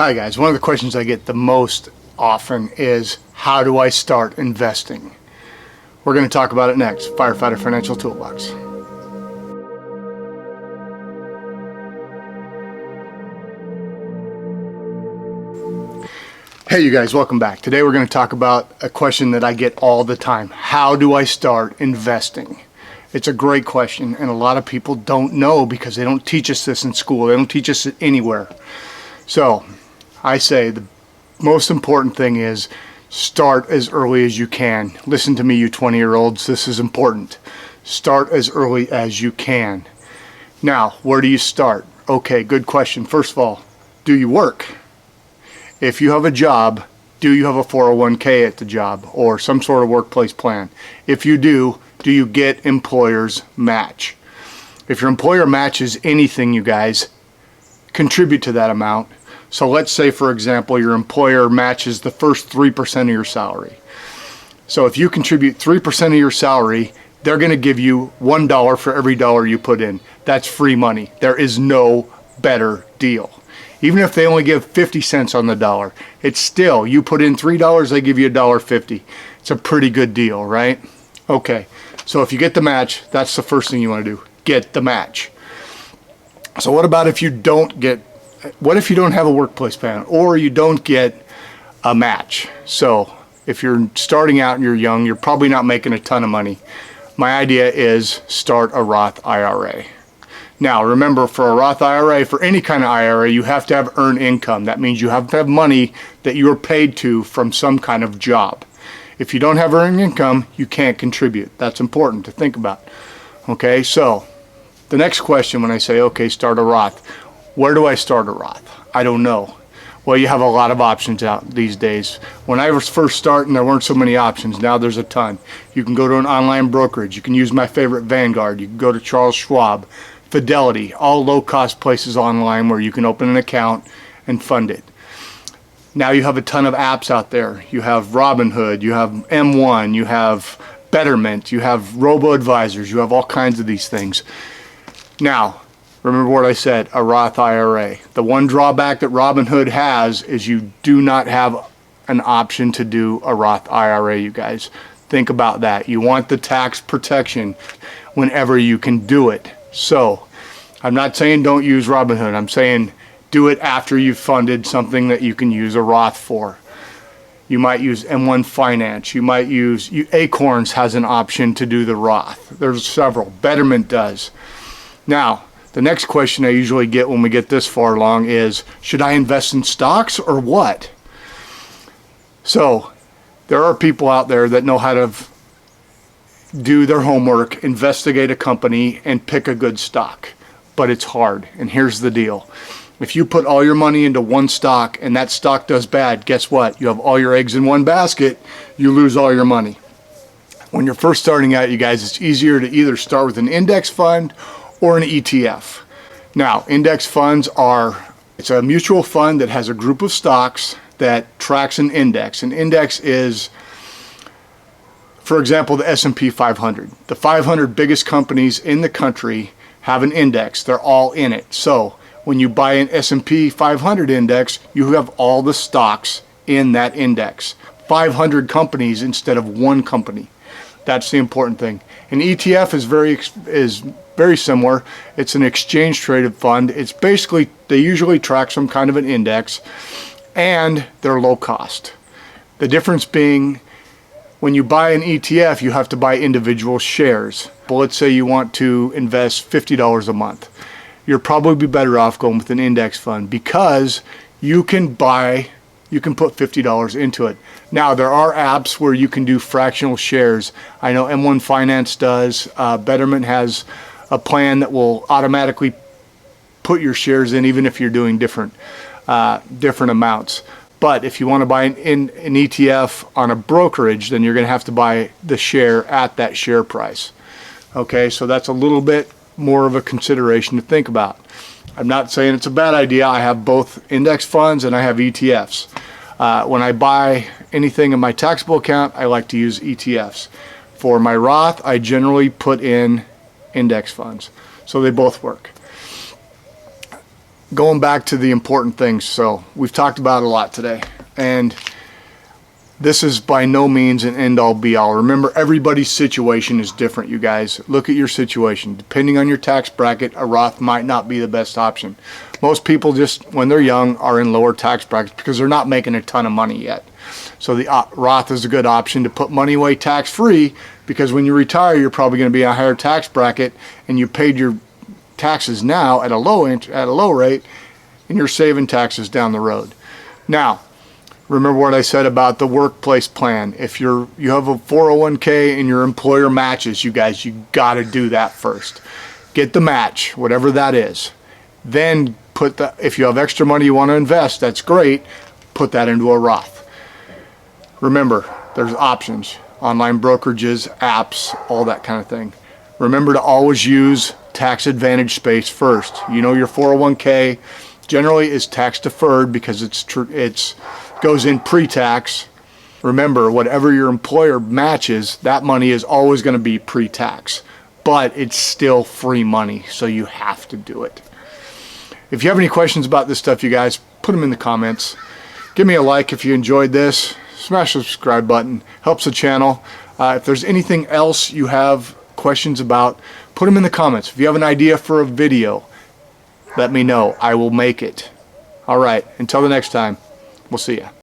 Hi guys, one of the questions I get the most often is how do I start investing? We're going to talk about it next. Firefighter Financial Toolbox. Hey you guys, welcome back. Today we're going to talk about a question that I get all the time. How do I start investing? It's a great question, and a lot of people don't know because they don't teach us this in school. They don't teach us it anywhere. So I say the most important thing is start as early as you can. Listen to me, you 20-year-olds, this is important. Start as early as you can. Now, where do you start? Okay, good question. First of all, do you work? If you have a job, do you have a 401k at the job or some sort of workplace plan? If you do you get employer's match? If your employer matches anything, you guys, contribute to that amount. So let's say, for example, your employer matches the first 3% of your salary. So if you contribute 3% of your salary, they're going to give you $1 for every dollar you put in. That's free money. There is no better deal. Even if they only give 50 cents on the dollar, it's still, you put in $3, they give you $1.50. It's a pretty good deal, right? Okay, so if you get the match, that's the first thing you want to do. Get the match. So what about if you don't get, what if you don't have a workplace plan or you don't get a match? So if you're starting out and you're young, you're probably not making a ton of money. My idea is start a Roth IRA. Now remember, for a Roth IRA, for any kind of IRA, you have to have earned income. That means you have to have money that you are paid to from some kind of job. If you don't have earned income, you can't contribute. That's important to think about. Okay, so the next question when I say, okay, start a Roth, where do I start a Roth? I don't know. Well, you have a lot of options out these days. When I was first starting, there weren't so many options. Now there's a ton. You can go to an online brokerage. You can use my favorite, Vanguard. You can go to Charles Schwab, Fidelity, all low-cost places online where you can open an account and fund it. Now you have a ton of apps out there. You have Robinhood, you have M1, you have Betterment, you have robo-advisors, you have all kinds of these things. Now, remember what I said, a Roth IRA. The one drawback that Robinhood has is you do not have an option to do a Roth IRA, you guys. Think about that. You want the tax protection whenever you can do it. So, I'm not saying don't use Robinhood. I'm saying do it after you've funded something that you can use a Roth for. You might use M1 Finance. You might use, Acorns has an option to do the Roth. There's several. Betterment does. Now, the next question I usually get when we get this far along is, should I invest in stocks or what? So, there are people out there that know how to do their homework, investigate a company, and pick a good stock. But it's hard, and here's the deal. If you put all your money into one stock and that stock does bad, guess what? You have all your eggs in one basket, you lose all your money. When you're first starting out, you guys, it's easier to either start with an index fund or an ETF. Now, index funds it's a mutual fund that has a group of stocks that tracks an index. An index is, for example, the S&P 500. The 500 biggest companies in the country have an index. They're all in it. So when you buy an S&P 500 index, you have all the stocks in that index. 500 companies instead of one company. That's the important thing. An ETF is very similar. It's an exchange traded fund. It's basically, they usually track some kind of an index, and they're low cost. The difference being, when you buy an ETF, you have to buy individual shares. But let's say you want to invest $50 a month. You're probably better off going with an index fund because you can put $50 into it. Now, there are apps where you can do fractional shares. I know M1 Finance does. Betterment has a plan that will automatically put your shares in even if you're doing different amounts. But if you want to buy an ETF on a brokerage, then you're going to have to buy the share at that share price. Okay, so that's a little bit more of a consideration to think about. I'm not saying it's a bad idea. I have both index funds and I have ETFs. When I buy anything in my taxable account, I like to use ETFs. For my Roth, I generally put in index funds. So they both work. going back to the important things. So we've talked about a lot today, and this is by no means an end-all be-all. Remember, everybody's situation is different, you guys. Look at your situation. Depending on your tax bracket, a Roth might not be the best option. Most people just, when they're young, are in lower tax brackets because they're not making a ton of money yet. So the Roth is a good option to put money away tax-free, because when you retire, you're probably going to be in a higher tax bracket, and you paid your taxes now at a low rate, and you're saving taxes down the road. Now, remember what I said about the workplace plan. If you have a 401k and your employer matches, you guys, you got to do that first. Get the match, whatever that is. Then if you have extra money you want to invest, that's great. Put that into a Roth. Remember, there's options, online brokerages, apps, all that kind of thing. Remember to always use tax advantage space first. You know, your 401k generally is tax deferred because it's goes in pre-tax. Remember, whatever your employer matches, that money is always going to be pre-tax, but it's still free money, so you have to do it. If you have any questions about this stuff, you guys, put them in the comments. Give me a like if you enjoyed this. Smash the subscribe button. Helps the channel. If there's anything else you have questions about, put them in the comments. If you have an idea for a video, let me know. I will make it. All right. Until the next time. We'll see ya.